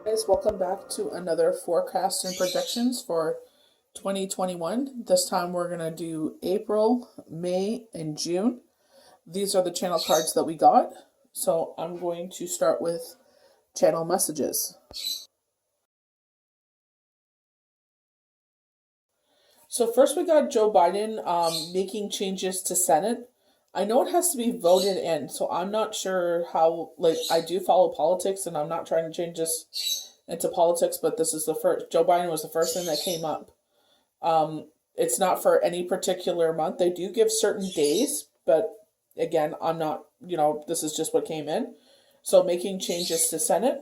Guys, welcome back to another forecast and projections for 2021. This time we're going to do April, May, and June. These are the channel cards that we got. So I'm going to start with channel messages. So first we got Joe Biden making changes to Senate. I know it has to be voted in, so I'm not sure how, I do follow politics and I'm not trying to change this into politics, but this is the first, Joe Biden was the first thing that came up. It's not for any particular month. They do give certain days, but again, I'm not, this is just what came in. So making changes to Senate.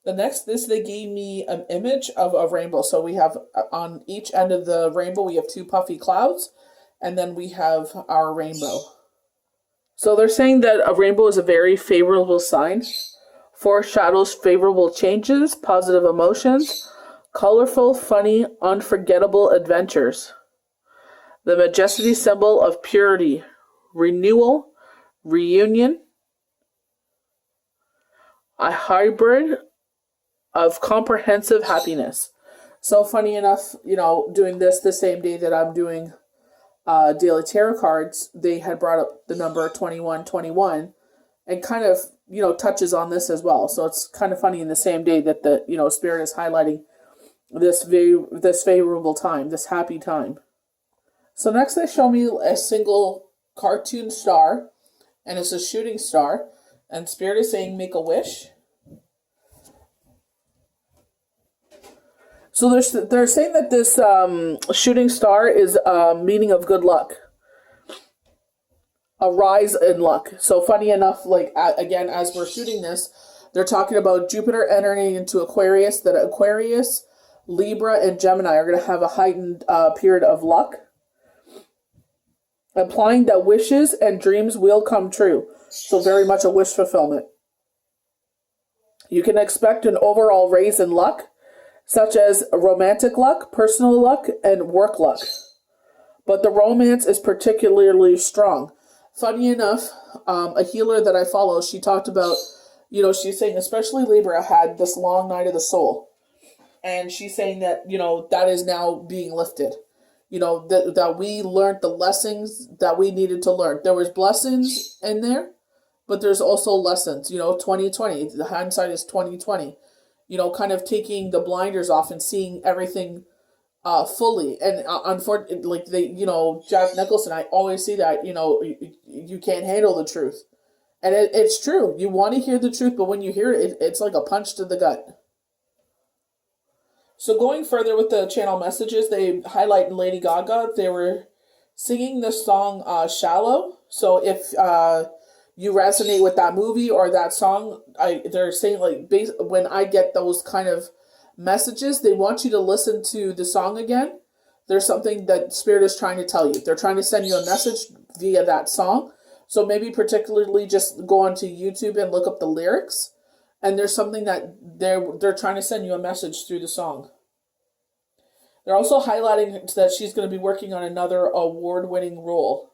The next, they gave me an image of a rainbow. So we have on each end of the rainbow, we have two puffy clouds, and then we have our rainbow. So they're saying that a rainbow is a very favorable sign, foreshadows favorable changes, positive emotions, colorful, funny, unforgettable adventures. The majesty symbol of purity, renewal, reunion, a hybrid of comprehensive happiness. So funny enough, doing this the same day that I'm doing daily tarot cards, they had brought up the number 2121 and kind of, touches on this as well. So it's kind of funny in the same day that the, Spirit is highlighting this favorable time, this happy time. So next they show me a single cartoon star, and it's a shooting star, and Spirit is saying make a wish. So they're saying that this shooting star is a meaning of good luck, a rise in luck. So funny enough, again, as we're shooting this, they're talking about Jupiter entering into Aquarius, that Aquarius, Libra, and Gemini are going to have a heightened period of luck, implying that wishes and dreams will come true. So very much a wish fulfillment. You can expect an overall raise in luck, such as romantic luck, personal luck, and work luck. But the romance is particularly strong. Funny enough, a healer that I follow, she talked about, she's saying especially Libra had this long night of the soul. And she's saying that, that is now being lifted. That we learned the lessons that we needed to learn. There was blessings in there, but there's also lessons. 2020, the hindsight is 2020. Kind of taking the blinders off and seeing everything fully. And unfortunately, Jack Nicholson, I always see that, you can't handle the truth. And it's true. You want to hear the truth, but when you hear it, it's like a punch to the gut. So going further with the channel messages, they highlight Lady Gaga. They were singing the song Shallow. So if you resonate with that movie or that song, they're saying when I get those kind of messages, they want you to listen to the song again. There's something that Spirit is trying to tell you. They're trying to send you a message via that song. So maybe particularly just go onto YouTube and look up the lyrics. And there's something that they're trying to send you a message through the song. They're also highlighting that she's going to be working on another award-winning role.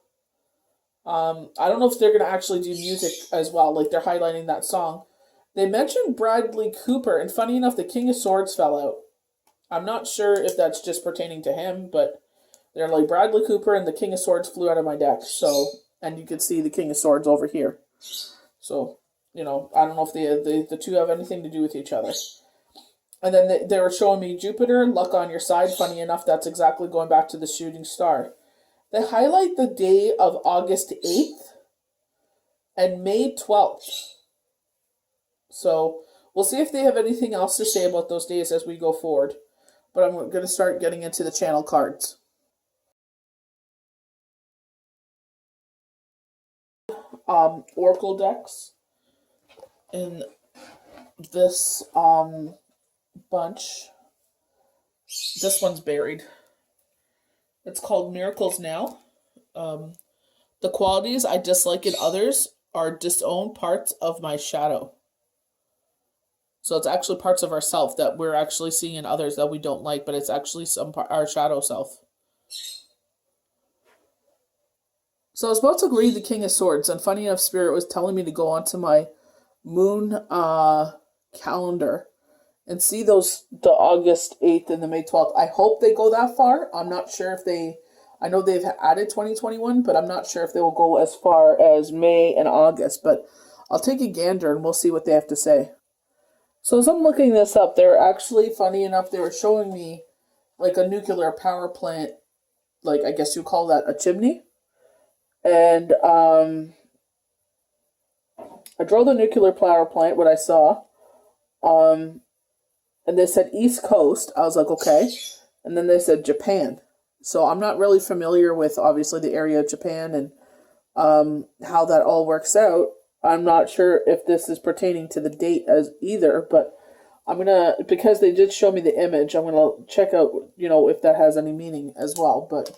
I don't know if they're going to actually do music as well. They're highlighting that song. They mentioned Bradley Cooper, and funny enough, the King of Swords fell out. I'm not sure if that's just pertaining to him, but they're like Bradley Cooper and the King of Swords flew out of my deck. So, and you can see the King of Swords over here. So, I don't know if the two have anything to do with each other. And then they were showing me Jupiter, luck on your side. Funny enough, that's exactly going back to the shooting star. They highlight the day of August 8th and May 12th. So we'll see if they have anything else to say about those days as we go forward. But I'm going to start getting into the channel cards. Oracle decks in this bunch. This one's buried. It's called Miracles Now. The qualities I dislike in others are disowned parts of my shadow. So it's actually parts of ourself that we're actually seeing in others that we don't like, but it's actually our shadow self. So I was about to read the King of Swords, and funny enough, Spirit was telling me to go onto my moon calendar and see the August 8th and the May 12th. I hope they go that far. I'm not sure if I know they've added 2021, but I'm not sure if they will go as far as May and August, but I'll take a gander and we'll see what they have to say. So as I'm looking this up, they're actually, funny enough, they were showing me like a nuclear power plant, like I guess you call that a chimney. And I drove the nuclear power plant, what I saw. And they said East Coast. I was like, okay. And then they said Japan. So I'm not really familiar with, obviously, the area of Japan and how that all works out. I'm not sure if this is pertaining to the date as either, but I'm going to, because they did show me the image, I'm going to check out, if that has any meaning as well. But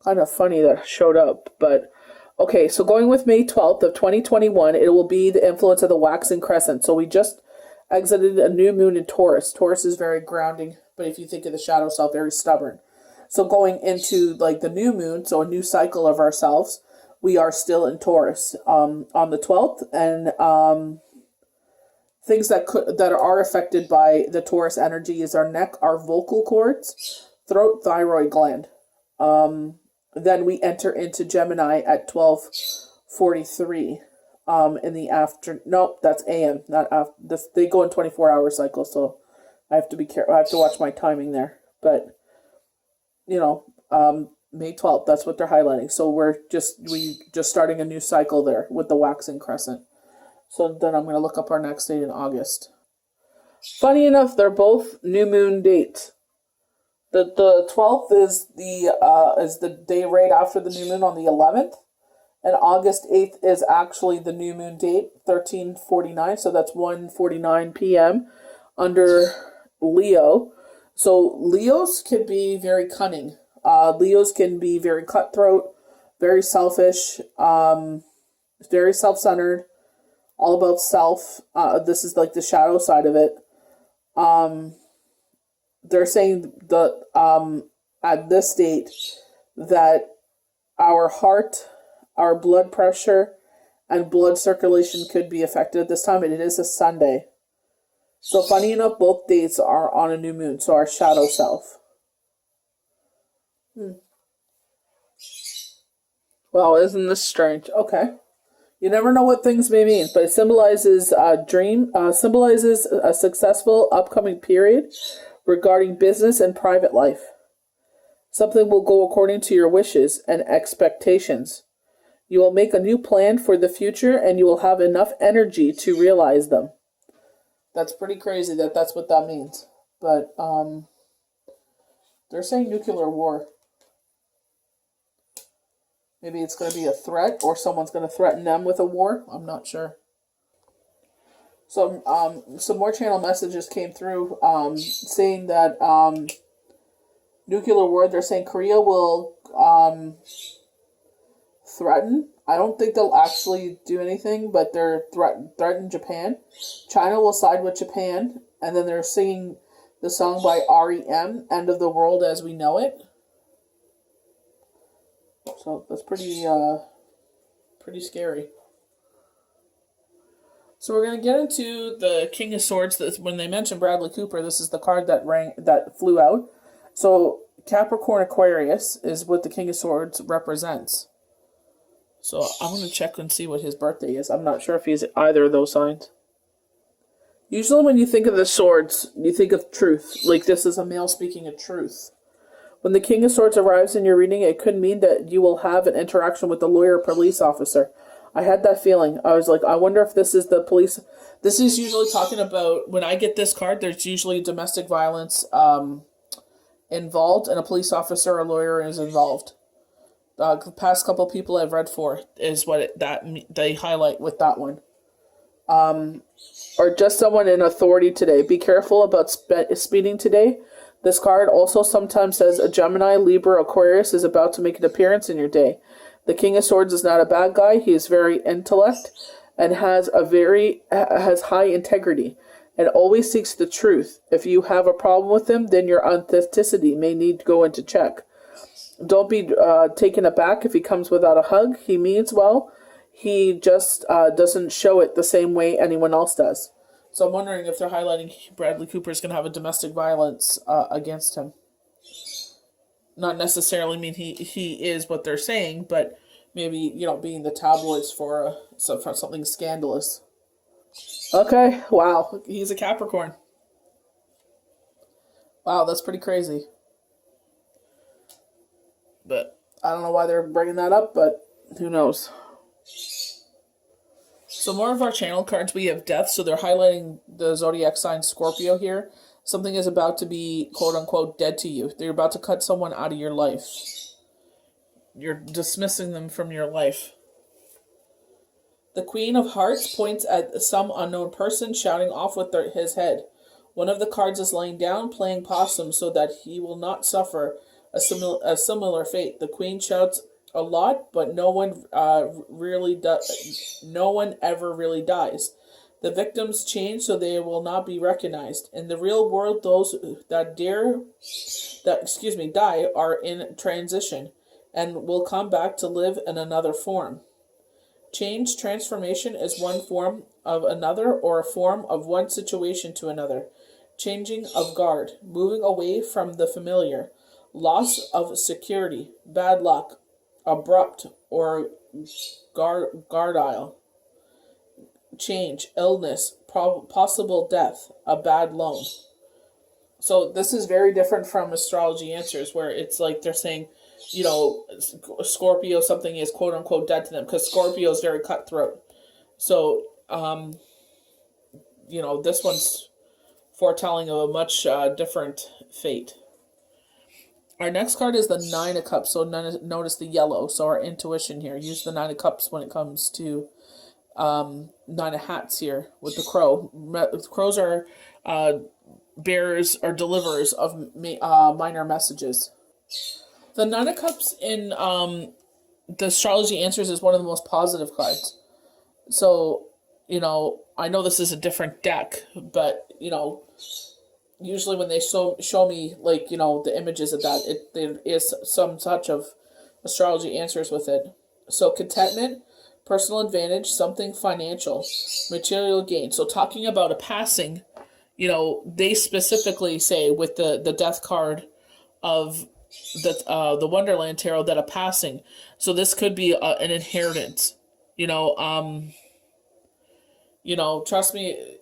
kind of funny that showed up. But, okay, so going with May 12th of 2021, it will be the influence of the waxing crescent. So we just exited a new moon in Taurus. Taurus is very grounding, but if you think of the shadow self, very stubborn. So going into like the new moon, so a new cycle of ourselves, we are still in Taurus on the 12th, and things that are affected by the Taurus energy is our neck, our vocal cords, throat, thyroid gland. Then we enter into Gemini at 12:43 in the afternoon. Nope, that's AM, not after. They go in 24-hour cycles, so I have to be careful. I have to watch my timing there. But May 12th, that's what they're highlighting. So we just starting a new cycle there with the waxing crescent. So then I'm going to look up our next date in August. Funny enough, they're both new moon dates. The 12th is the day right after the new moon on the 11th, and August 8th is actually the new moon date, 13:49. So that's 1:49 p.m. under Leo. So Leos can be very cunning. Leos can be very cutthroat, very selfish, very self-centered, all about self. This is like the shadow side of it. They're saying that at this date that our heart, our blood pressure, and blood circulation could be affected at this time, and it is a Sunday. So funny enough, both dates are on a new moon, so our shadow self. Wow, isn't this strange? Okay. You never know what things may mean, but it symbolizes a dream, symbolizes a successful upcoming period regarding business and private life. Something will go according to your wishes and expectations. You will make a new plan for the future, and you will have enough energy to realize them. That's pretty crazy that's what that means. But they're saying nuclear war. Maybe it's going to be a threat, or someone's going to threaten them with a war. I'm not sure. So some more channel messages came through saying that nuclear war, they're saying Korea will threaten. I don't think they'll actually do anything, but they're threaten Japan. China will side with Japan, and then they're singing the song by REM, End of the World as We Know It. So that's pretty scary. So we're going to get into the King of Swords. When they mentioned Bradley Cooper, this is the card that flew out. So Capricorn Aquarius is what the King of Swords represents. So I'm going to check and see what his birthday is. I'm not sure if he's either of those signs. Usually when you think of the swords, you think of truth. Like this is a male speaking of truth. When the King of Swords arrives in your reading, it could mean that you will have an interaction with a lawyer or police officer. I had that feeling. I was like, I wonder if this is the police. This is usually talking about, when I get this card, there's usually domestic violence involved, and a police officer or lawyer is involved. The past couple people I've read for is what they highlight with that one. Or just someone in authority today. Be careful about speeding today. This card also sometimes says a Gemini, Libra, Aquarius is about to make an appearance in your day. The King of Swords is not a bad guy. He is very intellect and has high integrity and always seeks the truth. If you have a problem with him, then your authenticity may need to go into check. Don't be taken aback if he comes without a hug. He means well. He just doesn't show it the same way anyone else does. So I'm wondering if they're highlighting Bradley Cooper's going to have a domestic violence against him. Not necessarily mean he is what they're saying, but maybe, being the tabloids for something scandalous. Okay, wow. He's a Capricorn. Wow, that's pretty crazy. But I don't know why they're bringing that up, but who knows. So more of our channel cards, we have death, so they're highlighting the zodiac sign Scorpio here. Something is about to be, quote-unquote, dead to you. They're about to cut someone out of your life. You're dismissing them from your life. The Queen of Hearts points at some unknown person shouting off with his head. One of the cards is laying down, playing possum so that he will not suffer a similar fate. The Queen shouts a lot, but no one ever really dies. The victims change so they will not be recognized. In the real world, those that die are in transition and will come back to live in another form. Change, transformation is one form of another or a form of one situation to another. Changing of guard, moving away from the familiar. Loss of security, bad luck, abrupt or guardile. Change, illness, possible death, a bad loan. So this is very different from astrology answers, where it's like they're saying, Scorpio, something is quote unquote dead to them, because Scorpio is very cutthroat. So, this one's foretelling of a much different fate. Our next card is the Nine of Cups. So notice the yellow. So our intuition here. Use the Nine of Cups when it comes to Nine of Hats here with the crow. Crows are bearers or deliverers of minor messages. The Nine of Cups in the astrology answers is one of the most positive cards. So, I know this is a different deck, but, usually when they show me, the images of that, there is some touch of astrology answers with it. So contentment, personal advantage, something financial, material gain. So talking about a passing, they specifically say with the death card of the Wonderland Tarot that a passing. So this could be an inheritance. Trust me.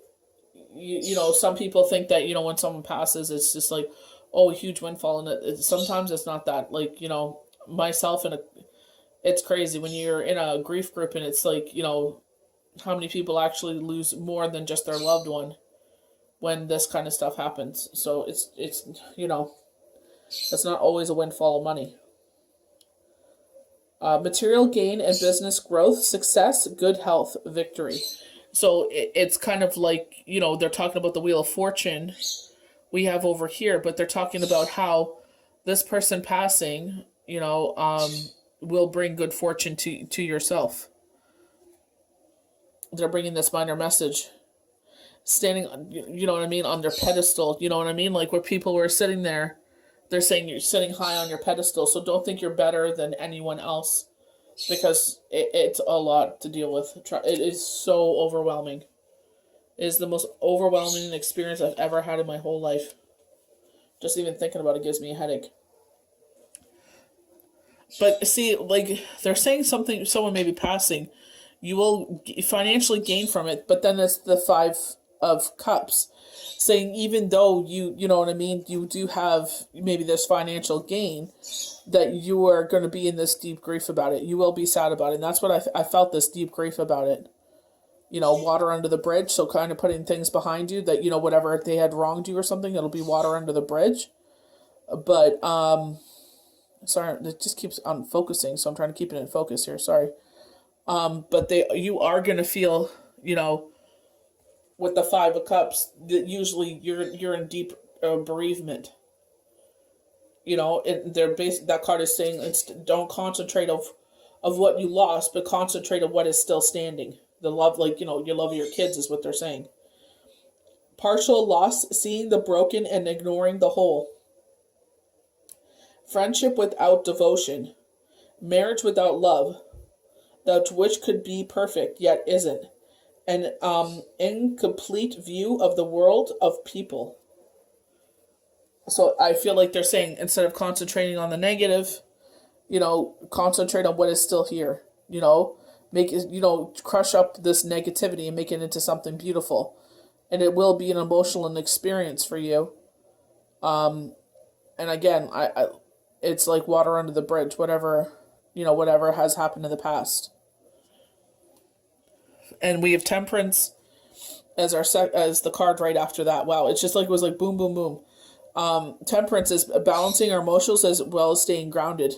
Some people think that when someone passes, it's just like, a huge windfall, and sometimes it's not that. Myself it's crazy when you're in a grief group, and it's like, how many people actually lose more than just their loved one when this kind of stuff happens. So it's it's not always a windfall of money. Material gain and business growth, success, good health, victory. So it's kind of like, they're talking about the Wheel of Fortune we have over here, but they're talking about how this person passing, will bring good fortune to yourself. They're bringing this minor message. Standing, on their pedestal, like where people were sitting there, they're saying you're sitting high on your pedestal, so don't think you're better than anyone else. Because it's a lot to deal with. It is so overwhelming. It is the most overwhelming experience I've ever had in my whole life. Just even thinking about it gives me a headache. But see, they're saying someone may be passing. You will financially gain from it, but then it's the Five of Cups. Saying even though you do have maybe this financial gain, that you are going to be in this deep grief about it. You will be sad about it. And that's what I felt, this deep grief about it. Water under the bridge. So kind of putting things behind you that, whatever, if they had wronged you or something, it'll be water under the bridge. But, sorry, it just keeps unfocusing. So I'm trying to keep it in focus here. Sorry. But you are going to feel, with the Five of Cups, that usually you're in deep bereavement. That card is saying don't concentrate of what you lost, but concentrate on what is still standing. The love, your love of your kids is what they're saying. Partial loss, seeing the broken and ignoring the whole. Friendship without devotion. Marriage without love, that which could be perfect yet isn't. an incomplete view of the world of people. So I feel like they're saying, instead of concentrating on the negative, concentrate on what is still here. Make it, crush up this negativity and make it into something beautiful. And it will be an emotional experience for you. And again, I it's like water under the bridge, whatever has happened in the past. And we have temperance as as the card right after that. Wow, it's just like, it was like boom, boom, boom. Temperance is balancing our emotions as well as staying grounded.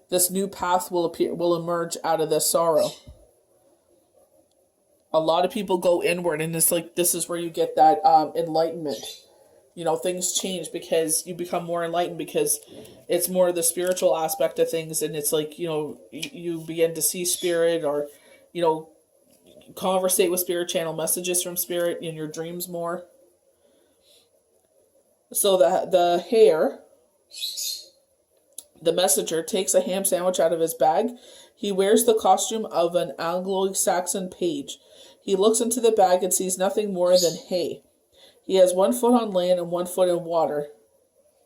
This new path will emerge out of this sorrow. A lot of people go inward, and it's like, this is where you get that enlightenment. Things change because you become more enlightened, because it's more the spiritual aspect of things, and it's like, you begin to see spirit, or conversate with spirit, channel messages from spirit in your dreams more. So the hare, the messenger, takes a ham sandwich out of his bag. He wears the costume of an Anglo-Saxon page. He looks into the bag and sees nothing more than hay. He has 1 foot on land and 1 foot in water.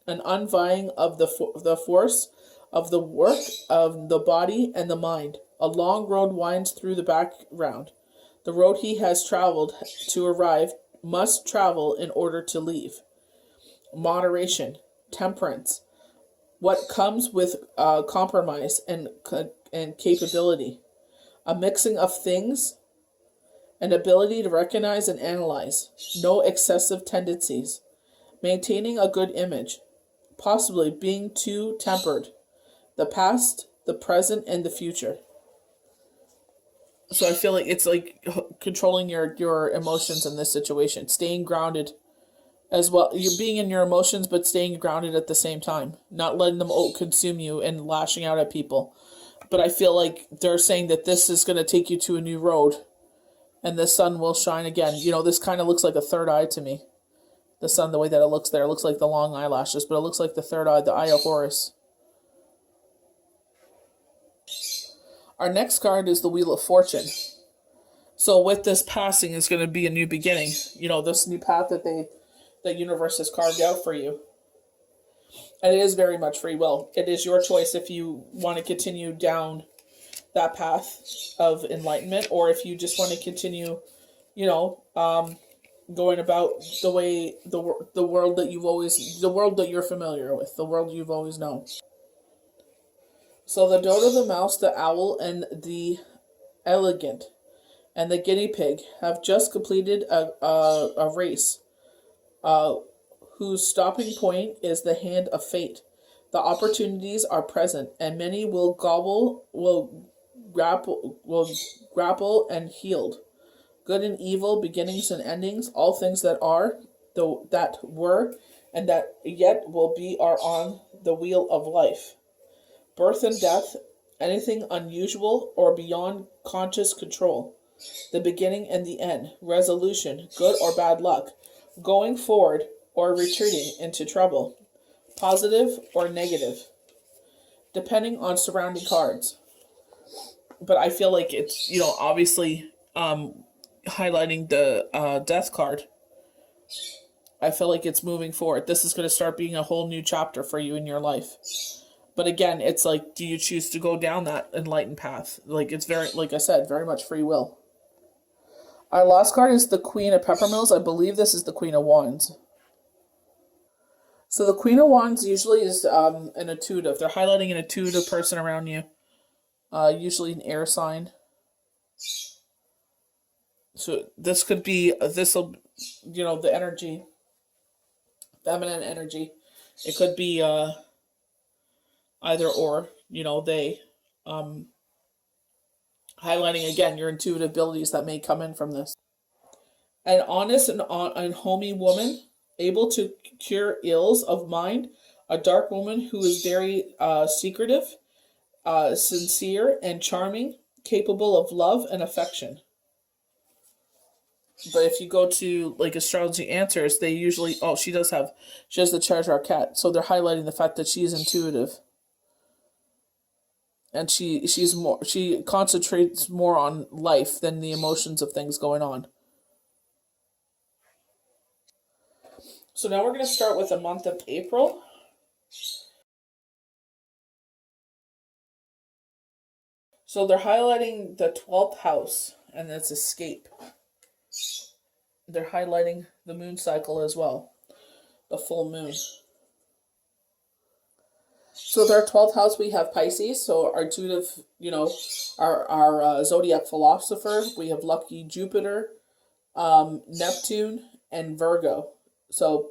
An unvying of the force of the work of the body and the mind. A long road winds through the background. The road he has traveled to arrive must travel in order to leave. Moderation, temperance, what comes with compromise and capability, a mixing of things, an ability to recognize and analyze, no excessive tendencies, maintaining a good image, possibly being too tempered, the past, the present, and the future. So I feel like it's like controlling your emotions in this situation, staying grounded as well. You're being in your emotions, but staying grounded at the same time, not letting them consume you and lashing out at people. But I feel like they're saying that this is going to take you to a new road, and the sun will shine again. This kind of looks like a third eye to me. The sun, the way that it looks there, it looks like the long eyelashes, but it looks like the third eye, the eye of Horus. Our next card is the Wheel of Fortune. So with this passing is going to be a new beginning. This new path that universe has carved out for you. And it is very much free will. It is your choice if you want to continue down that path of enlightenment, or if you just want to continue, going about the way the world that the world that you're familiar with, the world you've always known. So the dodo, the mouse, the owl, and the elegant, and the guinea pig have just completed a race, whose stopping point is the hand of fate. The opportunities are present, and many will grapple and healed. Good and evil, beginnings and endings, all things that are, that were, and that yet will be are on the wheel of life. Birth and death, anything unusual or beyond conscious control. The beginning and the end, resolution, good or bad luck, going forward or retreating into trouble, positive or negative, depending on surrounding cards. But I feel like it's, obviously highlighting the death card. I feel like it's moving forward. This is going to start being a whole new chapter for you in your life. But again, it's like, do you choose to go down that enlightened path? Like, it's very, like I said, very much free will. Our last card is the Queen of Peppermills. I believe this is the Queen of Wands. So the Queen of Wands usually is an intuitive. They're highlighting an intuitive person around you. Usually an air sign. So this could be, the energy, feminine energy. It could be either or, they. Highlighting again your intuitive abilities that may come in from this. An honest and homey woman, able to cure ills of mind. A dark woman who is very secretive, sincere and charming, capable of love and affection. But if you go to like astrology answers, they usually she has the treasure cat, so they're highlighting the fact that she's intuitive. and she concentrates more on life than the emotions of things going on. So now we're going to start with the month of April. So they're highlighting the 12th house, and that's escape. They're highlighting the moon cycle as well, the full moon. So their 12th house, we have Pisces, so our intuitive, our zodiac philosopher. We have lucky Jupiter, Neptune, and Virgo. So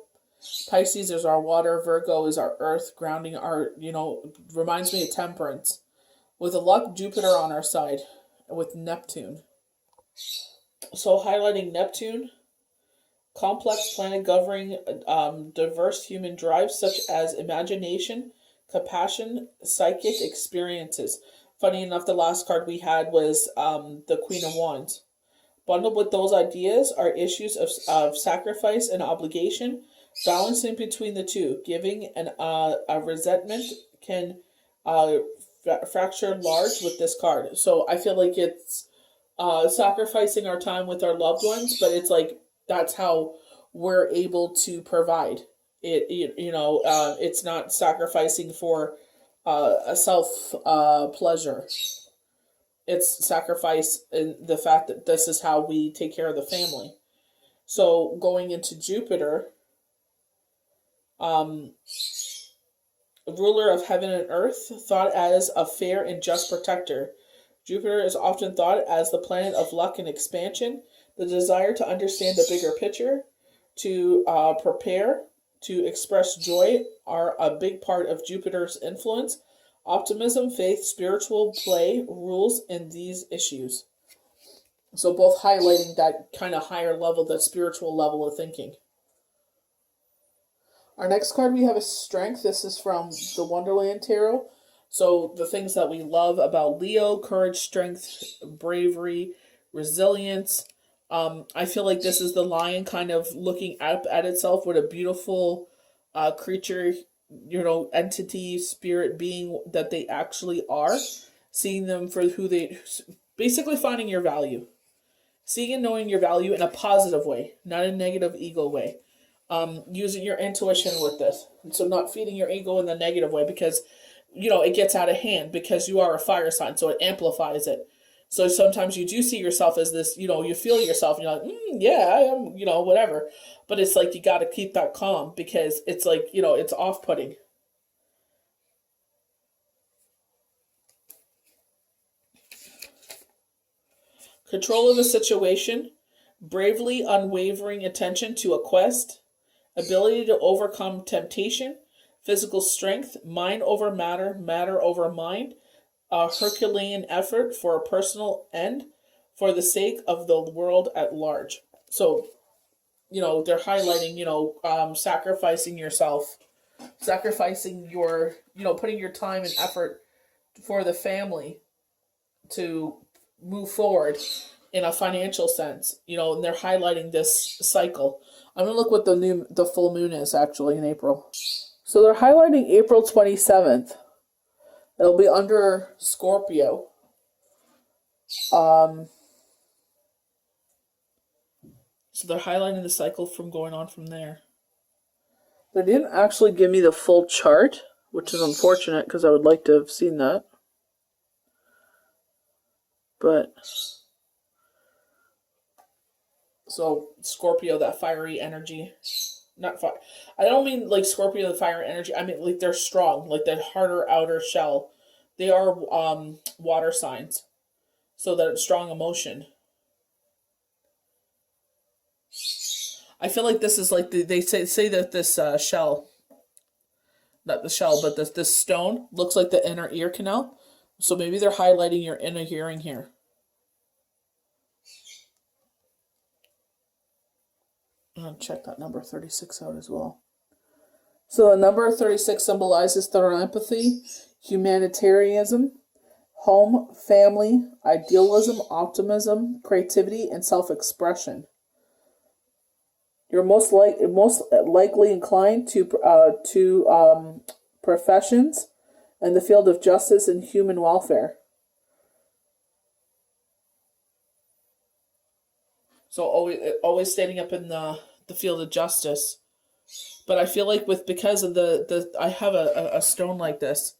Pisces is our water, Virgo is our earth, grounding our, reminds me of temperance. With a luck Jupiter on our side, with Neptune. So highlighting Neptune, complex planet governing diverse human drives such as imagination, compassion, psychic experiences. Funny enough, the last card we had was the Queen of Wands. Bundled with those ideas are issues of sacrifice and obligation, balancing between the two. Giving and a resentment can fracture large with this card. So I feel like it's sacrificing our time with our loved ones, but it's like that's how we're able to provide it. It's not sacrificing for a self pleasure. It's sacrifice in the fact that this is how we take care of the family. So going into Jupiter, ruler of heaven and earth, thought as a fair and just protector. Jupiter is often thought as the planet of luck and expansion, the desire to understand the bigger picture, to prepare, to express joy are a big part of Jupiter's influence. Optimism, faith, spiritual play rules in these issues. So both highlighting that kind of higher level, that spiritual level of thinking. Our next card we have is Strength. This is from the Wonderland Tarot. So the things that we love about Leo: courage, strength, bravery, resilience. I feel like this is the lion kind of looking up at itself with a beautiful creature, entity, spirit, being that they actually are. Seeing them for who they... Basically finding your value. Seeing and knowing your value in a positive way, not a negative ego way. Using your intuition with this. And so not feeding your ego in the negative way because, it gets out of hand because you are a fire sign, so it amplifies it. So sometimes you do see yourself as this, you feel yourself and you're like, yeah, I am, whatever. But it's like you got to keep that calm because it's like, it's off-putting. Control of the situation, bravely unwavering attention to a quest, ability to overcome temptation, physical strength, mind over matter, matter over mind, a Herculean effort for a personal end for the sake of the world at large. So, they're highlighting, sacrificing yourself, sacrificing your, putting your time and effort for the family to move forward in a financial sense, and they're highlighting this cycle. I'm going to look what the full moon is actually in April. So they're highlighting April 27th. It'll be under Scorpio. So they're highlighting the cycle from going on from there. They didn't actually give me the full chart, which is unfortunate because I would like to have seen that. But so Scorpio, that fiery energy. Not fire. I don't mean like Scorpio, the fire energy. I mean like they're strong, like that harder outer shell. They are water signs, so that strong emotion. I feel like this is like they say that this shell, not the shell, but this stone looks like the inner ear canal. So maybe they're highlighting your inner hearing here. I'll check that number 36 out as well. So the number 36 symbolizes thorough empathy, humanitarianism, home, family, idealism, optimism, creativity, and self-expression. You're most likely inclined to professions, and the field of justice and human welfare. So always standing up in the field of justice. But I feel like because of the I have a stone like this,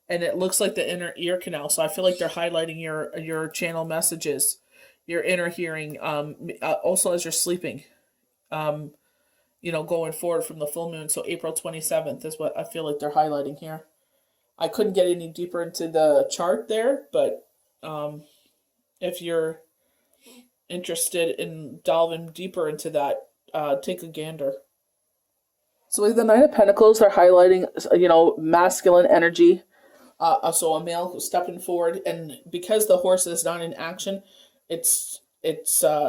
and it looks like the inner ear canal. So I feel like they're highlighting your channel messages, your inner hearing, also as you're sleeping, going forward from the full moon. So April 27th is what I feel like they're highlighting here. I couldn't get any deeper into the chart there, but if you're interested in delving deeper into that, take a gander. So with the Knight of Pentacles, they're highlighting, masculine energy. So a male stepping forward, and because the horse is not in action, it's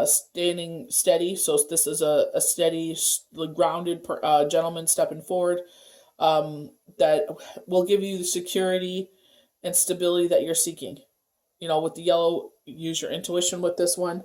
standing steady. So this is a steady, grounded gentleman stepping forward, that will give you the security and stability that you're seeking. With the yellow, use your intuition with this one.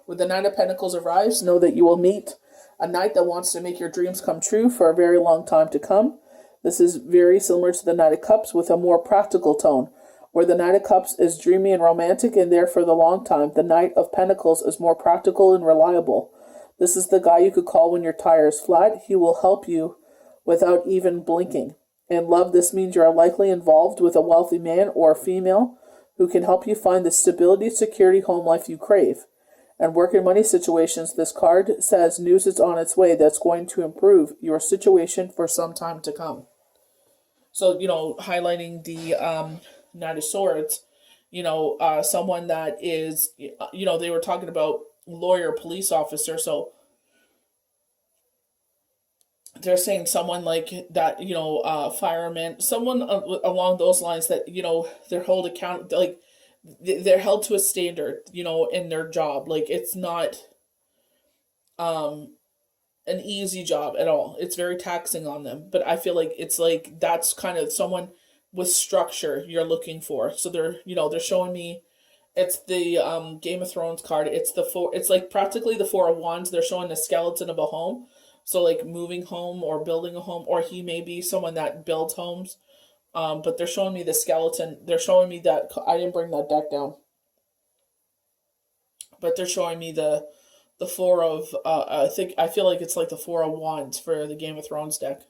With the Nine of Pentacles arrives, know that you will meet a knight that wants to make your dreams come true for a very long time to come. This is very similar to the Knight of Cups with a more practical tone. Where the Knight of Cups is dreamy and romantic and there for the long time, the Knight of Pentacles is more practical and reliable. This is the guy you could call when your tire is flat. He will help you without even blinking. In love, this means you are likely involved with a wealthy man or female who can help you find the stability, security, home life you crave. And work and money situations, this card says news is on its way that's going to improve your situation for some time to come. So, highlighting the Knight of Swords, someone that is, they were talking about lawyer, police officer. So they're saying someone like that, fireman, someone along those lines that, they're held account, like, they're held to a standard, in their job. Like, it's not an easy job at all. It's very taxing on them. But I feel like it's like that's kind of someone with structure you're looking for. So they're showing me it's the Game of Thrones card. It's like practically the Four of Wands. They're showing the skeleton of a home. So like moving home or building a home, or he may be someone that builds homes. But they're showing me the skeleton. They're showing me that I didn't bring that deck down. But they're showing me the four of I feel like it's like the Four of Wands for the Game of Thrones deck.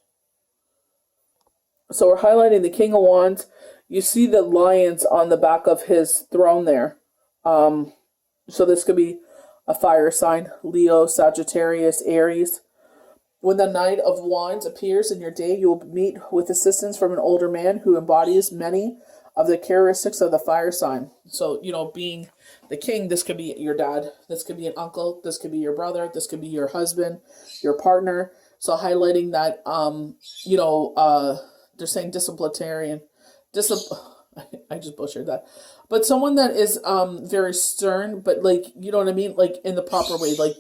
So we're highlighting the King of Wands. You see the lions on the back of his throne there. So this could be a fire sign: Leo, Sagittarius, Aries. When the Knight of Wands appears in your day, you will meet with assistance from an older man who embodies many of the characteristics of the fire sign. So, being the king, this could be your dad, this could be an uncle, this could be your brother, this could be your husband, your partner. So highlighting that, they're saying disciplinarian. I just butchered that. But someone that is very stern, but like, you know what I mean? Like in the proper way, like,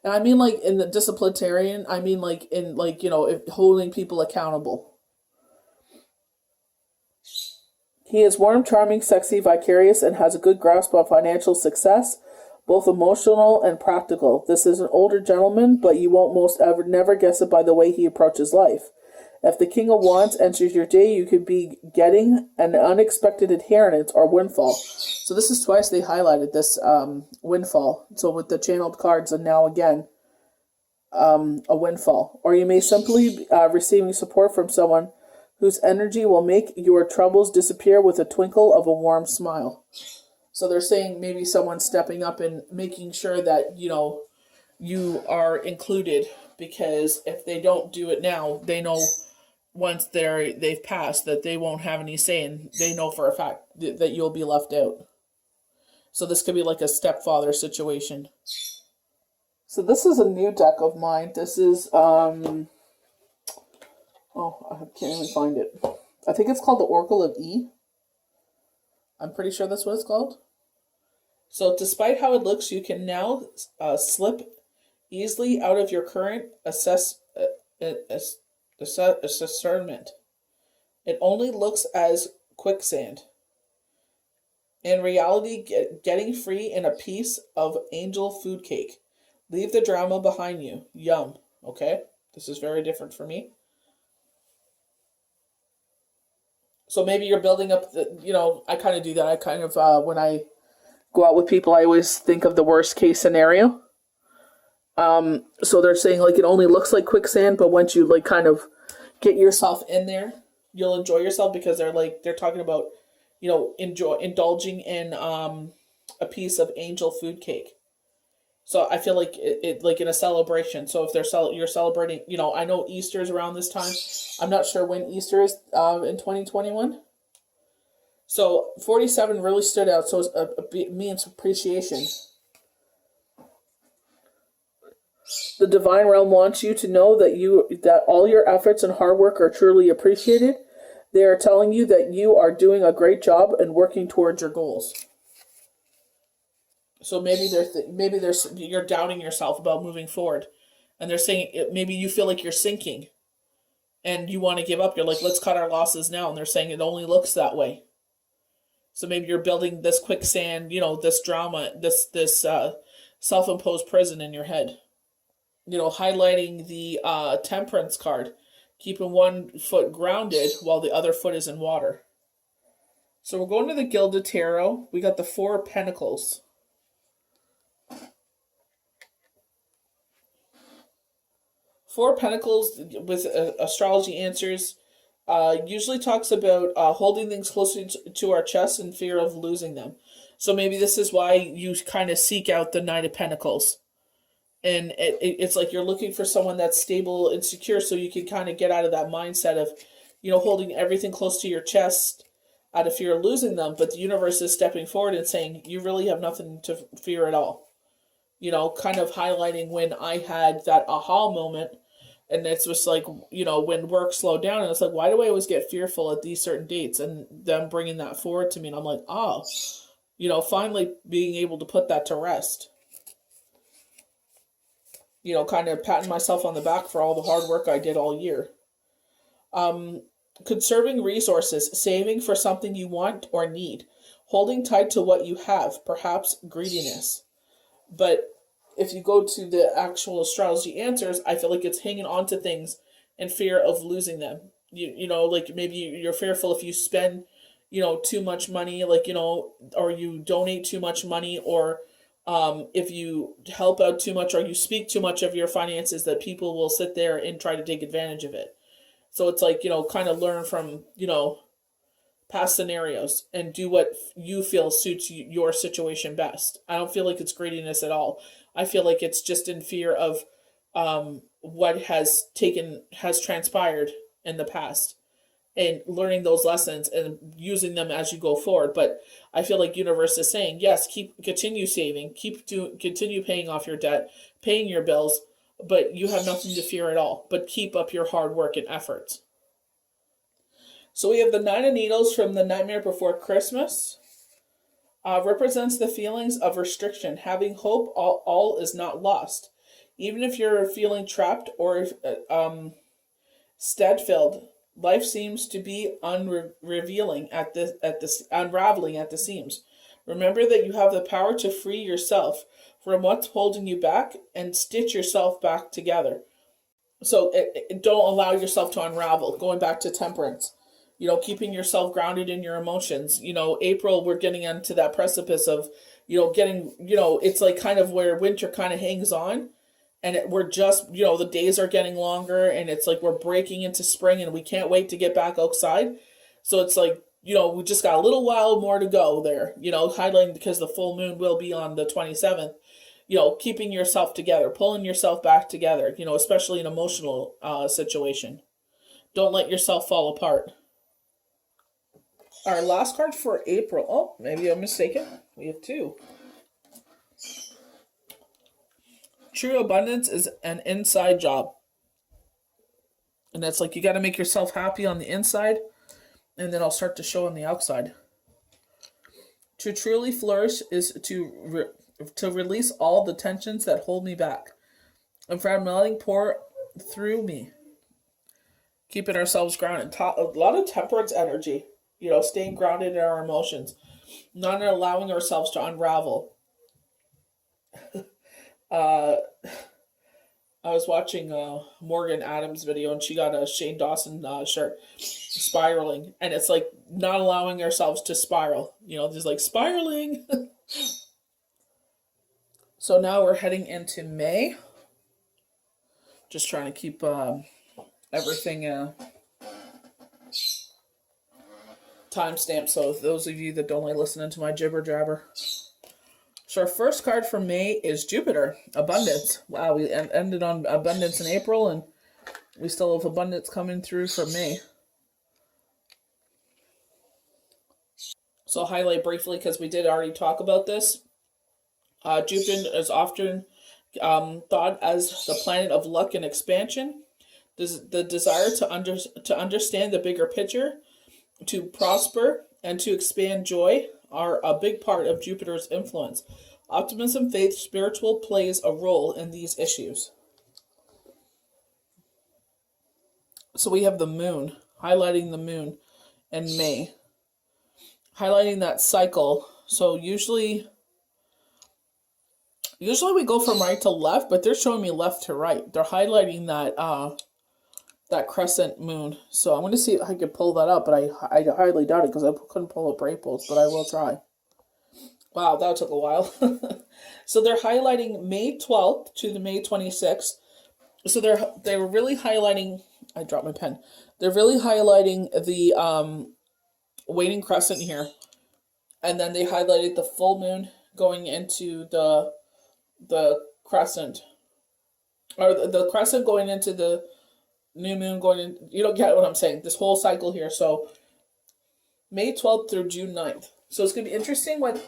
and I mean like in the disciplinarian, I mean like in like, if holding people accountable. He is warm, charming, sexy, vicarious, and has a good grasp on financial success, both emotional and practical. This is an older gentleman, but you won't never guess it by the way he approaches life. If the King of Wands enters your day, you could be getting an unexpected inheritance or windfall. So this is twice they highlighted this windfall. So with the channeled cards and now again, a windfall. Or you may simply be receiving support from someone whose energy will make your troubles disappear with a twinkle of a warm smile. So they're saying maybe someone stepping up and making sure that, you are included, because if they don't do it now, they know once they've passed that they won't have any say, and they know for a fact that you'll be left out. So this could be like a stepfather situation. So this is a new deck of mine. This is I can't even find it. I think it's called the Oracle of E. I'm pretty sure that's what it's called. So despite how it looks, you can now slip easily out of your current assessment. It only looks as quicksand. In reality, getting free in a piece of angel food cake. Leave the drama behind you. Yum. Okay? This is very different for me. So maybe you're building up I kind of do that. I kind of, when I go out with people, I always think of the worst case scenario. So they're saying like it only looks like quicksand, but once you like kind of get yourself in there, you'll enjoy yourself because they're talking about, indulging in a piece of angel food cake. So I feel like it like in a celebration. So if you're celebrating, I know Easter's around this time. I'm not sure when Easter is in 2021. So 47 really stood out. So it means appreciation. The divine realm wants you to know that all your efforts and hard work are truly appreciated. They are telling you that you are doing a great job and working towards your goals. So maybe you're doubting yourself about moving forward, and they're saying maybe you feel like you're sinking, and you want to give up. You're like, let's cut our losses now, and they're saying it only looks that way. So maybe you're building this quicksand, this drama, this self-imposed prison in your head. Highlighting the temperance card, keeping one foot grounded while the other foot is in water. So we're going to the Gilded Tarot. We got the Four of Pentacles. Four of Pentacles with astrology answers usually talks about holding things closer to our chest in fear of losing them. So maybe this is why you kind of seek out the Knight of Pentacles. And it's like you're looking for someone that's stable and secure so you can kind of get out of that mindset of, holding everything close to your chest out of fear of losing them. But the universe is stepping forward and saying, you really have nothing to fear at all. Kind of highlighting when I had that aha moment. And it's just like, when work slowed down, and it's like, why do I always get fearful at these certain dates? And them bringing that forward to me, and I'm like, finally being able to put that to rest. Kind of patting myself on the back for all the hard work I did all year. Conserving resources, saving for something you want or need, holding tight to what you have, perhaps greediness. But if you go to the actual astrology answers, I feel like it's hanging on to things in fear of losing them. Like maybe you're fearful if you spend, too much money, or you donate too much money, or if you help out too much or you speak too much of your finances, that people will sit there and try to take advantage of it. So it's like, kind of learn from, past scenarios and do what you feel suits your situation best. I don't feel like it's greediness at all. I feel like it's just in fear of what has transpired in the past, and learning those lessons and using them as you go forward. But I feel like universe is saying, yes, continue saving, continue paying off your debt, paying your bills, but you have nothing to fear at all. But keep up your hard work and efforts. So we have the Nine of Needles from The Nightmare Before Christmas. Represents the feelings of restriction. Having hope, all is not lost. Even if you're feeling trapped or stead-filled, life seems to be unraveling at the seams. Remember that you have the power to free yourself from what's holding you back and stitch yourself back together. So don't allow yourself to unravel. Going back to temperance, keeping yourself grounded in your emotions. April, we're getting into that precipice of, getting, it's like kind of where winter kind of hangs on. And we're just, the days are getting longer, and it's like we're breaking into spring, and we can't wait to get back outside. So it's like, we just got a little while more to go there, highlighting because the full moon will be on the 27th, keeping yourself together, pulling yourself back together, especially an emotional situation. Don't let yourself fall apart. Our last card for April. Oh, maybe I'm mistaken. We have two. True abundance is an inside job. And that's like you got to make yourself happy on the inside, and then I'll start to show on the outside. To truly flourish is to release all the tensions that hold me back, and from letting pour through me. Keeping ourselves grounded. A lot of temperance energy. Staying grounded in our emotions, not allowing ourselves to unravel. I was watching Morgan Adams video, and she got a Shane Dawson shirt, spiraling, and it's like not allowing ourselves to spiral. Just like spiraling. So now we're heading into May. Just trying to keep everything timestamped. So those of you that don't like listening to my jibber jabber. So our first card for May is Jupiter, abundance. Wow, we ended on abundance in April, and we still have abundance coming through for May. So I'll highlight briefly because we did already talk about this. Jupiter is often thought as the planet of luck and expansion. The desire to understand the bigger picture, to prosper, and to expand joy are a big part of Jupiter's influence. Optimism, faith, spiritual plays a role in these issues. So we have the moon, highlighting the moon in May. Highlighting that cycle. So usually we go from right to left, but they're showing me left to right. They're highlighting that crescent moon. So I'm going to see if I can pull that up, but I highly doubt it because I couldn't pull up April's, but I will try. Wow, that took a while. So they're highlighting May 12th to the May 26th. So they were really highlighting, I dropped my pen. They're really highlighting the waning crescent here. And then they highlighted the full moon going into the crescent. Or the crescent going into the new moon going in. You don't get what I'm saying. This whole cycle here. So May 12th through June 9th. So it's going to be interesting what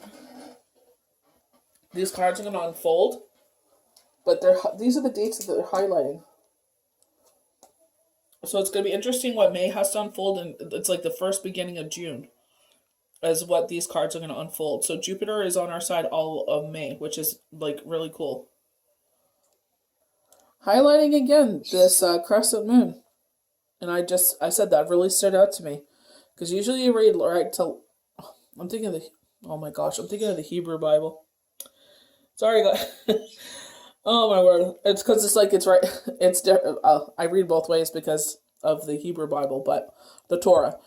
these cards are going to unfold. But these are the dates that they're highlighting. So it's going to be interesting what May has to unfold. And it's like the first beginning of June as what these cards are going to unfold. So Jupiter is on our side all of May, which is like really cool. Highlighting again this crescent moon. And I said that really stood out to me. Because usually you read right till, I'm thinking of the Hebrew Bible. Sorry, guys. Oh my word. It's because it's right. It's I read both ways because of the Hebrew Bible, but the Torah.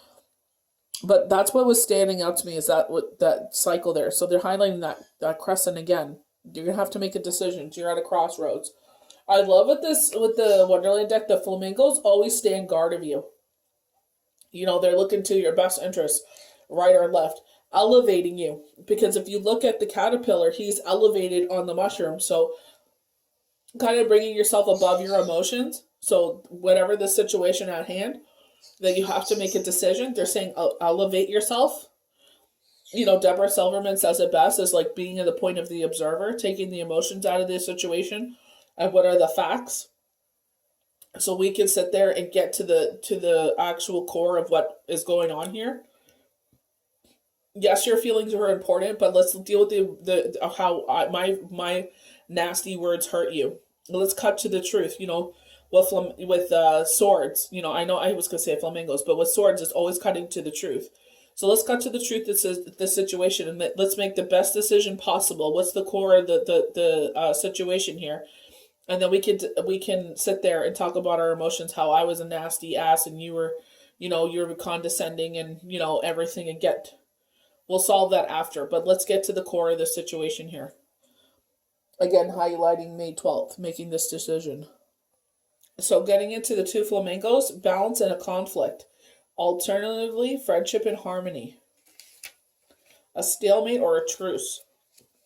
But that's what was standing out to me is that cycle there. So they're highlighting that crescent again. You're going to have to make a decision. You're at a crossroads. I love with the Wonderland deck, the flamingos always stand guard of you. They're looking to your best interest, right or left, elevating you. Because if you look at the caterpillar, he's elevated on the mushroom. So kind of bringing yourself above your emotions. So whatever the situation at hand, that you have to make a decision. They're saying elevate yourself. Deborah Silverman says it best as like being at the point of the observer, taking the emotions out of the situation and what are the facts. So we can sit there and get to the actual core of what is going on here. Yes, your feelings are important, but let's deal with the how my nasty words hurt you. Let's cut to the truth. With swords, I know I was going to say flamingos, but with swords, it's always cutting to the truth. So let's cut to the truth that says the situation, and let's make the best decision possible. What's the core of the situation here? And then we can sit there and talk about our emotions, how I was a nasty ass and you were condescending and, everything, and we'll solve that after. But let's get to the core of the situation here. Again, highlighting May 12th, making this decision. So getting into the two flamingos, balance and a conflict. Alternatively, friendship and harmony. A stalemate or a truce.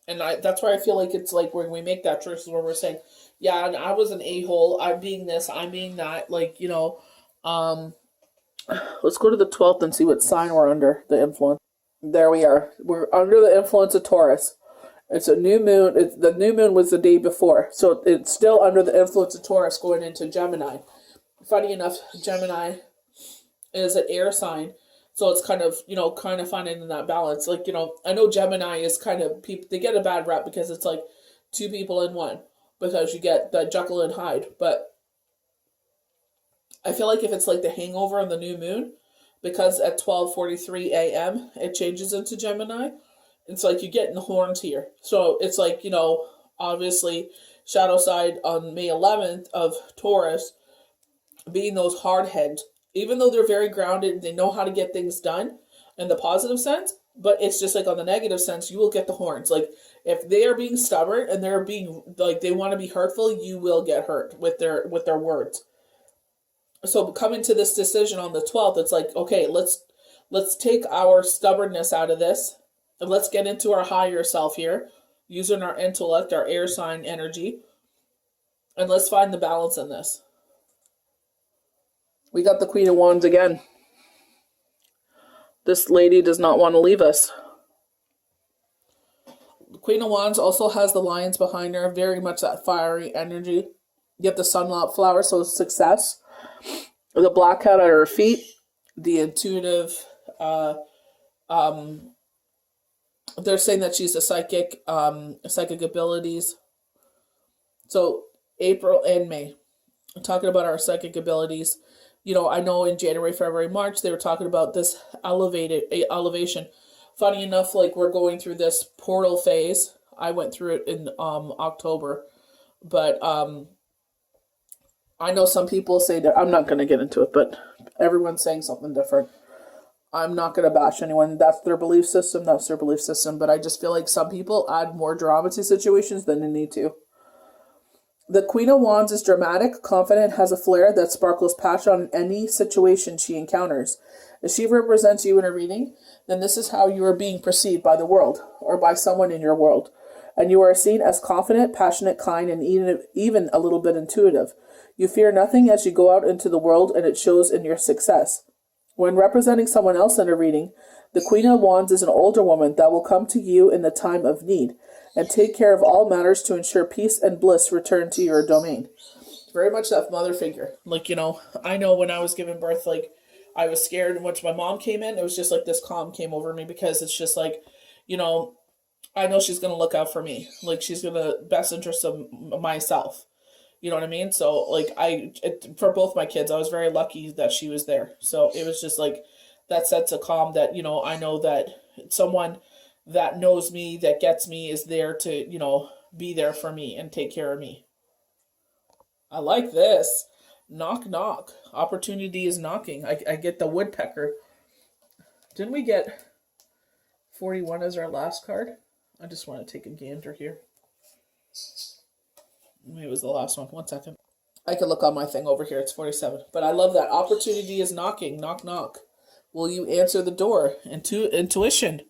And that's why I feel like it's like when we make that truce is where we're saying, yeah, and I was an a-hole, I'm being this, I'm being that. Let's go to the 12th and see what sign we're under the influence. There we are. We're under the influence of Taurus. It's a new moon. The new moon was the day before. So it's still under the influence of Taurus going into Gemini. Funny enough, Gemini is an air sign. So it's kind of finding that balance. I know Gemini is kind of, they get a bad rep because it's like two people in one. Because you get the Jekyll and Hyde. But I feel like if it's like the hangover on the new moon, because at 12:43 a.m. it changes into Gemini, it's like you get in the horns here. So it's like, obviously shadow side on May 11th of Taurus being those hard heads. Even though they're very grounded, they know how to get things done in the positive sense, but it's just like on the negative sense, you will get the horns. Like if they are being stubborn and they're being like they want to be hurtful, you will get hurt with their words. So coming to this decision on the 12th, it's like, okay, let's take our stubbornness out of this and let's get into our higher self here, using our intellect, our air sign energy, and let's find the balance in this. We got the Queen of Wands again. This lady does not want to leave us. The Queen of Wands also has the lions behind her, very much that fiery energy. You have the sunflower, so success. The black cat at her feet, the intuitive, they're saying that she's a psychic abilities. So April and May, I'm talking about our psychic abilities. You know, I know in January, February, March, they were talking about this elevation. Funny enough, like we're going through this portal phase. I went through it in October, but I know some people say that, I'm not going to get into it, but everyone's saying something different. I'm not going to bash anyone. That's their belief system. That's their belief system. But I just feel like some people add more drama to situations than they need to. The Queen of Wands is dramatic, confident, has a flair that sparkles passion on any situation she encounters. If she represents you in a reading, then this is how you are being perceived by the world, or by someone in your world. And you are seen as confident, passionate, kind, and even a little bit intuitive. You fear nothing as you go out into the world, and it shows in your success. When representing someone else in a reading, the Queen of Wands is an older woman that will come to you in the time of need and take care of all matters to ensure peace and bliss return to your domain. Very much that mother figure. Like, you know, I know when I was giving birth, like, I was scared, and once my mom came in, it was just like this calm came over me, because it's just like, you know, I know she's going to look out for me. Like, she's going to best interest of myself. You know what I mean? So, like, for both my kids, I was very lucky that she was there. So it was just like that sense of calm that, you know, I know that someone that knows me, that gets me, is there to, you know, be there for me and take care of me. I like this. Knock, knock. Opportunity is knocking. I get the woodpecker. Didn't we get 41 as our last card? I just want to take a gander here. Maybe it was the last one. 1 second. I could look on my thing over here. It's 47. But I love that. Opportunity is knocking. Knock, knock. Will you answer the door? Intuition.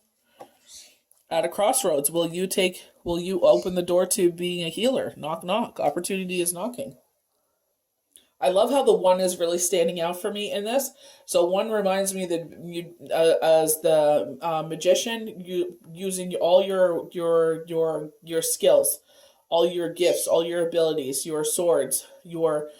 At a crossroads, will you open the door to being a healer? Knock, knock. Opportunity is knocking. I love how the one is really standing out for me in this. So one reminds me that you, as the magician, you using all your skills, all your gifts, all your abilities, your swords, your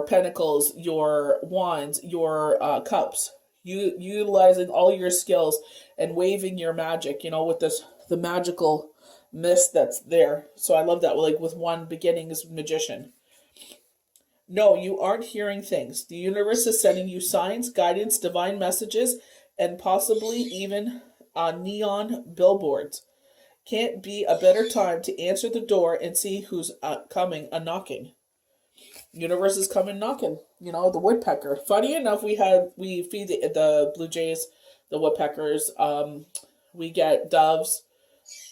pentacles, your wands, your cups. You utilizing all your skills and waving your magic, you know, with the magical mist that's there. So I love that. Like with one beginning as magician. No, you aren't hearing things. The universe is sending you signs, guidance, divine messages, and possibly even neon billboards. Can't be a better time to answer the door and see who's coming a-knocking. Universe is coming knocking. You know, the woodpecker. Funny enough, we feed the blue jays, the woodpeckers. We get doves,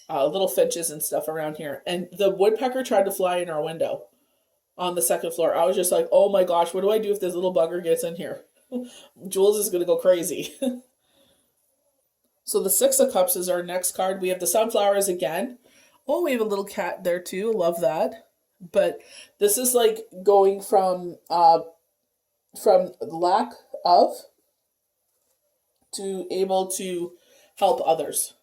little finches and stuff around here. And the woodpecker tried to fly in our window on the second floor. I was just like, oh my gosh, what do I do if this little bugger gets in here? Jules is going to go crazy. So the Six of Cups is our next card. We have the sunflowers again. Oh, we have a little cat there too. Love that. But this is like going from lack of to able to help others.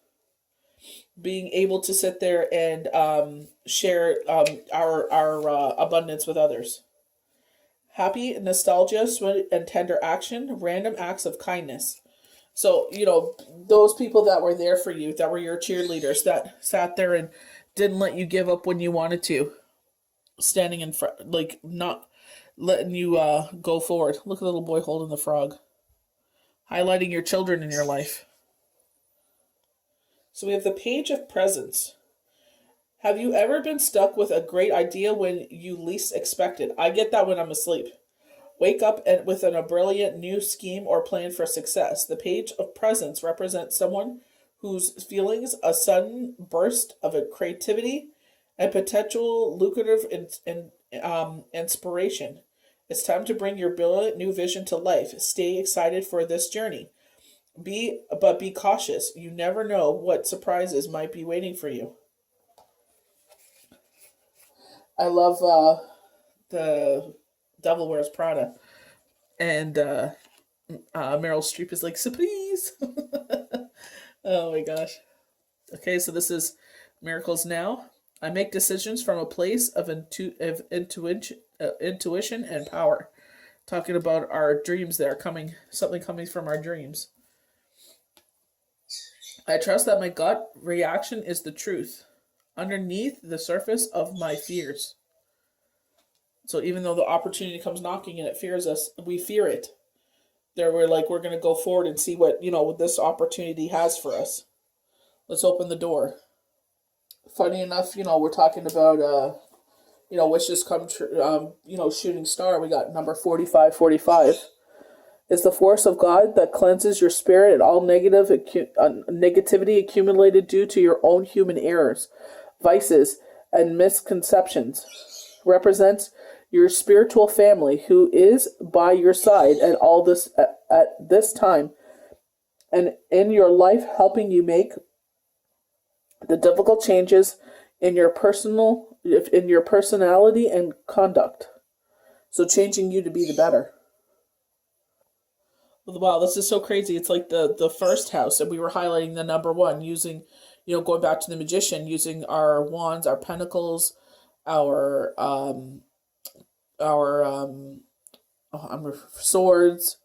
Being able to sit there and share our abundance with others. Happy, nostalgia, sweet and tender action, random acts of kindness. So, you know, those people that were there for you, that were your cheerleaders, that sat there and didn't let you give up when you wanted to. Standing in front, like, not letting you go forward. Look at the little boy holding the frog. Highlighting your children in your life. So we have the Page of Presents. Have you ever been stuck with a great idea when you least expect it? I get that when I'm asleep. Wake up and with a brilliant new scheme or plan for success. The page of presents represents someone whose feelings a sudden burst of a creativity and potential lucrative inspiration. It's time to bring your brilliant new vision to life. Stay excited for this journey. Be cautious. You never know what surprises might be waiting for you. I love the Devil Wears Prada, and Meryl Streep is like, surprise! Oh my gosh. Okay, so this is Miracles Now. I make decisions from a place of intuition and power. Talking about our dreams there, something coming from our dreams. I trust that my gut reaction is the truth underneath the surface of my fears. So even though the opportunity comes knocking and it fears us, we fear it. There we're going to go forward and see what this opportunity has for us. Let's open the door. Funny enough, we're talking about wishes come true. Shooting star. We got number 4545. It's the force of God that cleanses your spirit and all negativity accumulated due to your own human errors, vices, and misconceptions. Represents your spiritual family who is by your side at this time and in your life, helping you make the difficult changes in your personality and conduct. So changing you to be the better. Wow, this is so crazy. It's like the first house, and we were highlighting the number one, using, going back to the magician, using our wands, our pentacles, our swords.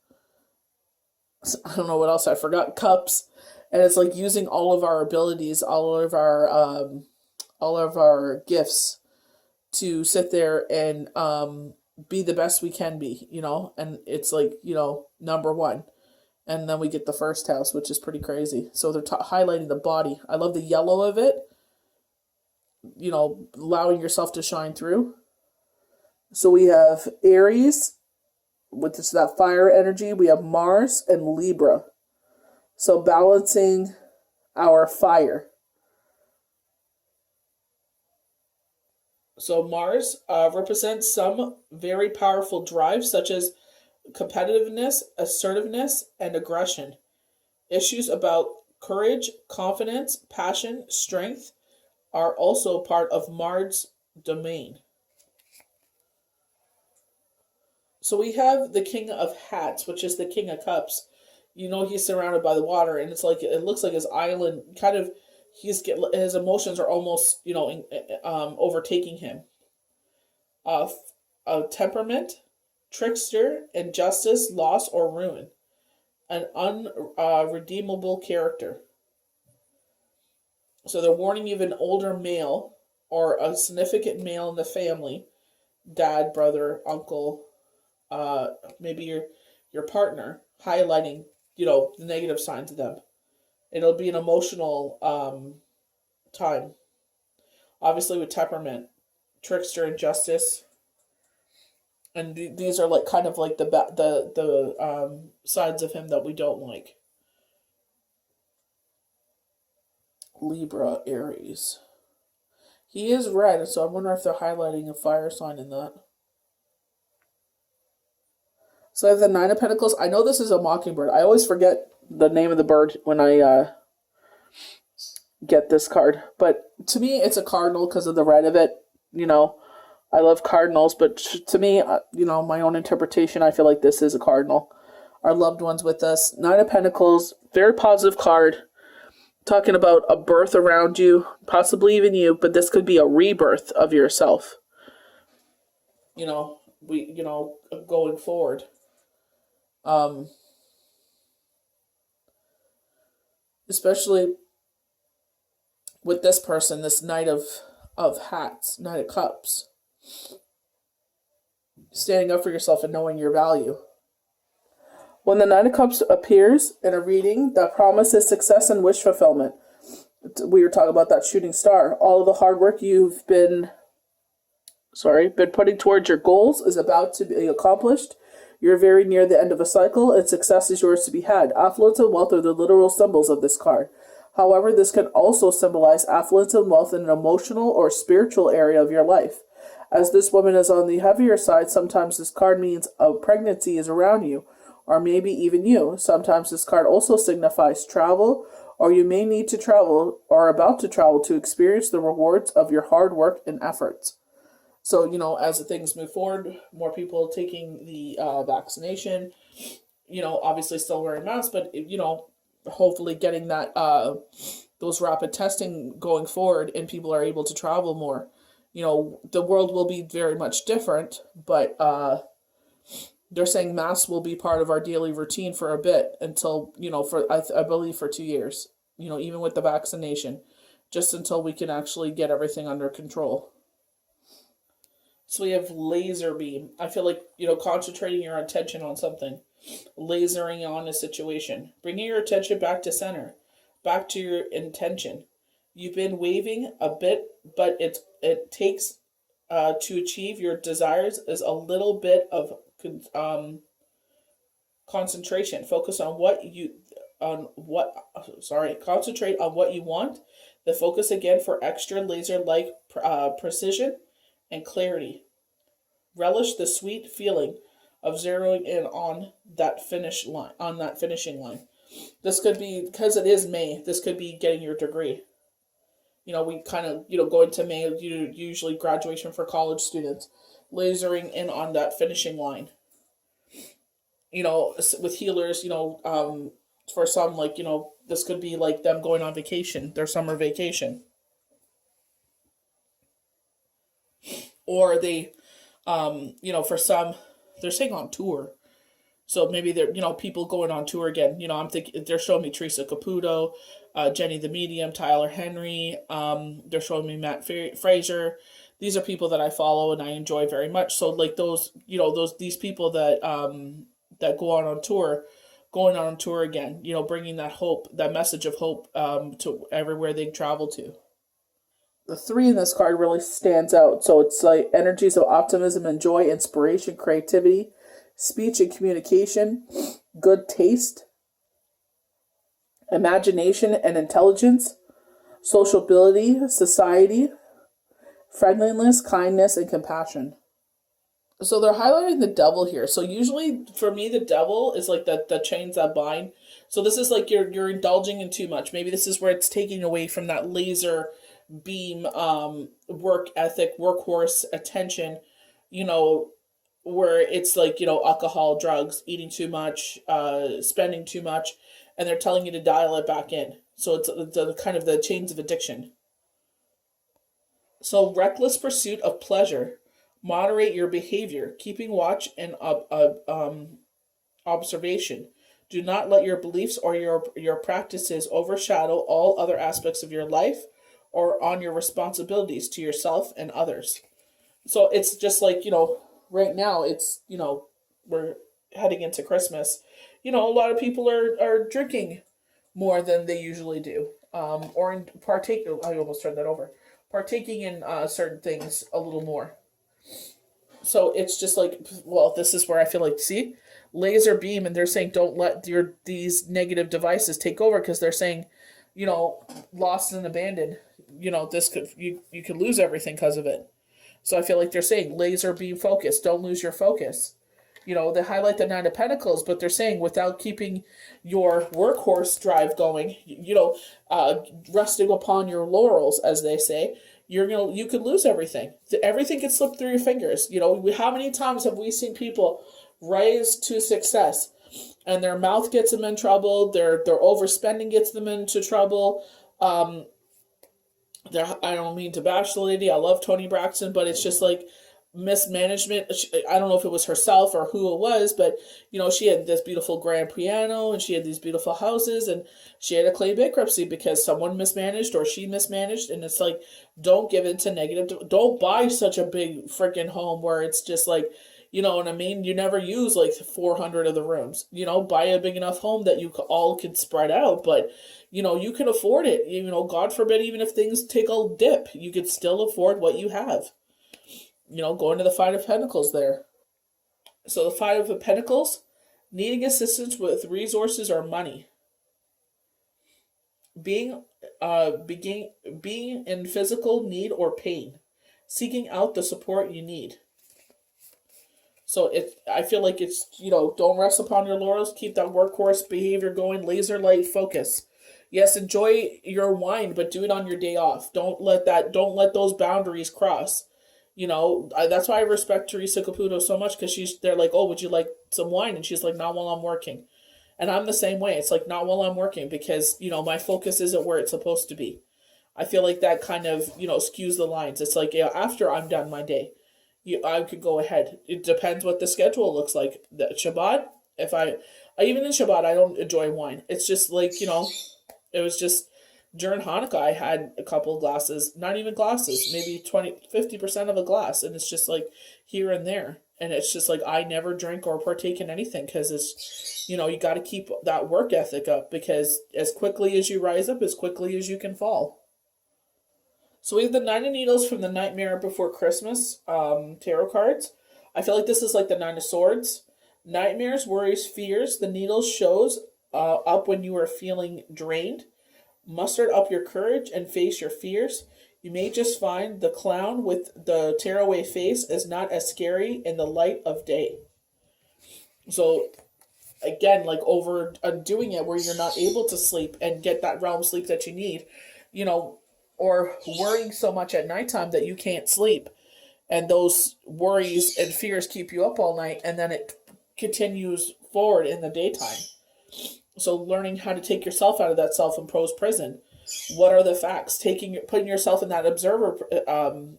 I don't know what else I forgot. Cups, and it's like using all of our abilities, all of our gifts to sit there and be the best we can be, and it's like, number one. And then we get the first house, which is pretty crazy. So they're highlighting the body. I love the yellow of it, allowing yourself to shine through. So we have Aries, with that fire energy. We have Mars and Libra. So balancing our fire. So Mars represents some very powerful drives, such as competitiveness, assertiveness, and aggression. Issues about courage, confidence, passion, strength are also part of Mars' domain. So we have the King of Hats, which is the King of Cups. He's surrounded by the water, and it looks like his island kind of. His emotions are almost overtaking him. A temperament, trickster, injustice, loss, or ruin. An unredeemable character. So they're warning you of an older male or a significant male in the family, dad, brother, uncle, maybe your partner, highlighting the negative signs of them. It'll be an emotional time. Obviously, with temperament, trickster, injustice, and these are like kind of like the sides of him that we don't like. Libra, Aries. He is red, so I wonder if they're highlighting a fire sign in that. So I have the Nine of Pentacles. I know this is a mockingbird. I always forget the name of the bird when I get this card. But to me, it's a cardinal because of the red of it. I love cardinals, but to me, my own interpretation, I feel like this is a cardinal. Our loved ones with us. Nine of Pentacles, very positive card. Talking about a birth around you, possibly even you, but this could be a rebirth of yourself. Going forward. Especially with this person, this Knight of Hats, Knight of Cups. Standing up for yourself and knowing your value. When the Nine of Cups appears in a reading, that promises success and wish fulfillment. we were talking about that shooting star. All of the hard work you've been putting towards your goals is about to be accomplished. You're very near the end of a cycle, and success is yours to be had. Affluence and wealth are the literal symbols of this card. However, this can also symbolize affluence and wealth in an emotional or spiritual area of your life. As this woman is on the heavier side, sometimes this card means a pregnancy is around you, or maybe even you. Sometimes this card also signifies travel, or you may need to travel or are about to travel to experience the rewards of your hard work and efforts. So, as things move forward, more people taking the vaccination, obviously still wearing masks, but, hopefully getting that, those rapid testing going forward and people are able to travel more. The world will be very much different, but they're saying masks will be part of our daily routine for a bit until, I believe for 2 years, even with the vaccination, just until we can actually get everything under control. So we have laser beam. I feel like, concentrating your attention on something, lasering on a situation, bringing your attention back to center, back to your intention. You've been waving a bit, but it takes to achieve your desires is a little bit of concentration. Focus on concentrate on what you want. The focus again for extra laser-like precision and clarity. Relish the sweet feeling of zeroing in on that finishing line. This could be, because it is May, this could be getting your degree. We kind of, go into May, usually graduation for college students, lasering in on that finishing line. With healers, for some, this could be like them going on vacation, their summer vacation. Or they, for some, they're saying on tour. So maybe they're, people going on tour again. I'm thinking, they're showing me Teresa Caputo, Jenny the Medium, Tyler Henry. They're showing me Matt Fraser. These are people that I follow and I enjoy very much. So like these people that that going on tour again. Bringing that hope, that message of hope to everywhere they travel to. The 3 in this card really stands out. So it's like energies of optimism and joy, inspiration, creativity, speech and communication, good taste, imagination and intelligence, sociability, society, friendliness, kindness, and compassion. So they're highlighting the devil here. So usually for me, the devil is like the chains that bind. So this is like you're indulging in too much. Maybe this is where it's taking away from that laser beam work ethic, workhorse attention, where it's like, alcohol, drugs, eating too much, spending too much, and they're telling you to dial it back in. So it's the kind of the chains of addiction. So reckless pursuit of pleasure. Moderate your behavior, keeping watch and observation. Do not let your beliefs or your practices overshadow all other aspects of your life or on your responsibilities to yourself and others. So it's just like, right now it's, we're heading into Christmas. A lot of people are drinking more than they usually do. Or in I almost turned that over. Partaking in certain things a little more. So it's just like, well, this is where I feel like, see, laser beam, and they're saying don't let these negative devices take over, because they're saying, lost and abandoned, this could, you could lose everything because of it. So I feel like they're saying laser beam focus, don't lose your focus. They highlight the 9 of Pentacles, but they're saying without keeping your workhorse drive going, resting upon your laurels, as they say, you could lose everything. Everything could slip through your fingers. How many times have we seen people rise to success and their mouth gets them in trouble, their overspending gets them into trouble. I don't mean to bash the lady. I love Toni Braxton, but it's just like mismanagement. I don't know if it was herself or who it was, but she had this beautiful grand piano and she had these beautiful houses, and she had to claim bankruptcy because someone mismanaged or she mismanaged. And it's like, don't give in to negative. Don't buy such a big freaking home where it's just like, You know what I mean? You never use like 400 of the rooms. You know, buy a big enough home that you all can spread out, but you know, you can afford it. You know, God forbid, even if things take a dip, you could still afford what you have. You know, going to the Five of Pentacles there. So the Five of Pentacles, needing assistance with resources or money. Being being in physical need or pain. Seeking out the support you need. So I feel like it's, you know, don't rest upon your laurels. Keep that workhorse behavior going. Laser light focus. Yes, enjoy your wine, but do it on your day off. Don't let those boundaries cross. You know, that's why I respect Teresa Caputo so much, because they're like, oh, would you like some wine? And she's like, not while I'm working. And I'm the same way. It's like, not while I'm working, because, you know, my focus isn't where it's supposed to be. I feel like that kind of, you know, skews the lines. It's like, yeah, after I'm done my day, I could go ahead. It depends what the schedule looks like. The Shabbat, if I even in Shabbat, I don't enjoy wine. It's just like, you know, it was just during Hanukkah, I had a couple of glasses, not even glasses, maybe 50% of a glass. And it's just like here and there. And it's just like, I never drink or partake in anything, because it's, you know, you got to keep that work ethic up, because as quickly as you rise up, as quickly as you can fall. So we have the Nine of Needles from the Nightmare Before Christmas tarot cards. I feel like this is like the Nine of Swords. Nightmares, worries, fears. The Needles shows up when you are feeling drained. Muster up your courage and face your fears. You may just find the clown with the tearaway face is not as scary in the light of day. So again, like overdoing it where you're not able to sleep and get that realm sleep that you need, you know, or worrying so much at nighttime that you can't sleep. And those worries and fears keep you up all night, and then it continues forward in the daytime. So learning how to take yourself out of that self-imposed prison. What are the facts? Putting yourself in that observer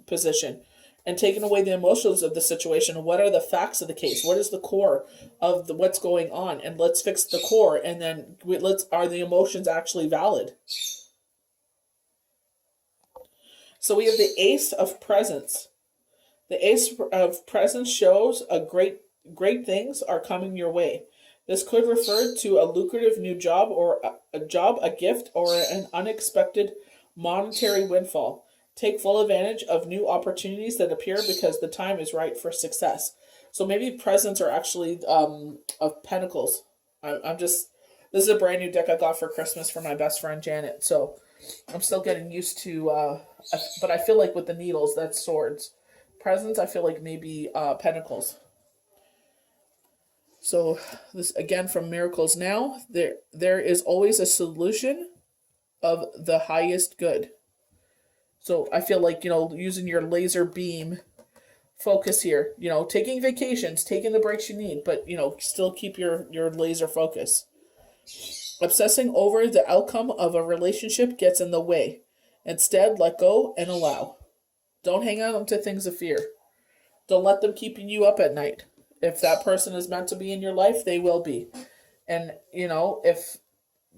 position and taking away the emotions of the situation. What are the facts of the case? What is the core of what's going on? And let's fix the core, and then are the emotions actually valid? So we have the Ace of Presents. The Ace of Presents shows great things are coming your way. This could refer to a lucrative new job, or a gift, or an unexpected monetary windfall. Take full advantage of new opportunities that appear, because the time is right for success. So maybe presents are actually of pentacles. This is a brand new deck I got for Christmas for my best friend Janet. So I'm still getting used to, but I feel like with the needles, that's swords. Presents, I feel like maybe pentacles. So this again from Miracles Now. There is always a solution of the highest good. So I feel like, you know, using your laser beam focus here, you know, taking vacations, taking the breaks you need, but, you know, still keep your laser focus. Obsessing over the outcome of a relationship gets in the way. Instead, let go and allow. Don't hang on to things of fear. Don't let them keep you up at night. If that person is meant to be in your life, they will be. And, you know,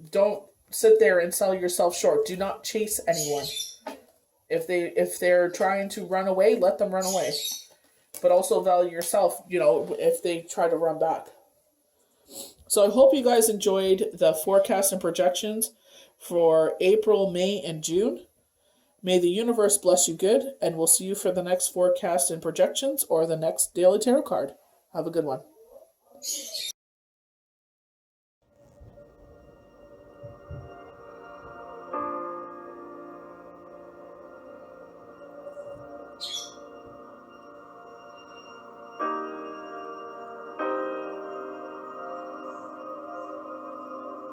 don't sit there and sell yourself short. Do not chase anyone. If they're trying to run away, let them run away. But also value yourself, you know, if they try to run back. So I hope you guys enjoyed the forecast and projections for April, May, and June. May the universe bless you good, and we'll see you for the next forecast and projections or the next daily tarot card. Have a good one.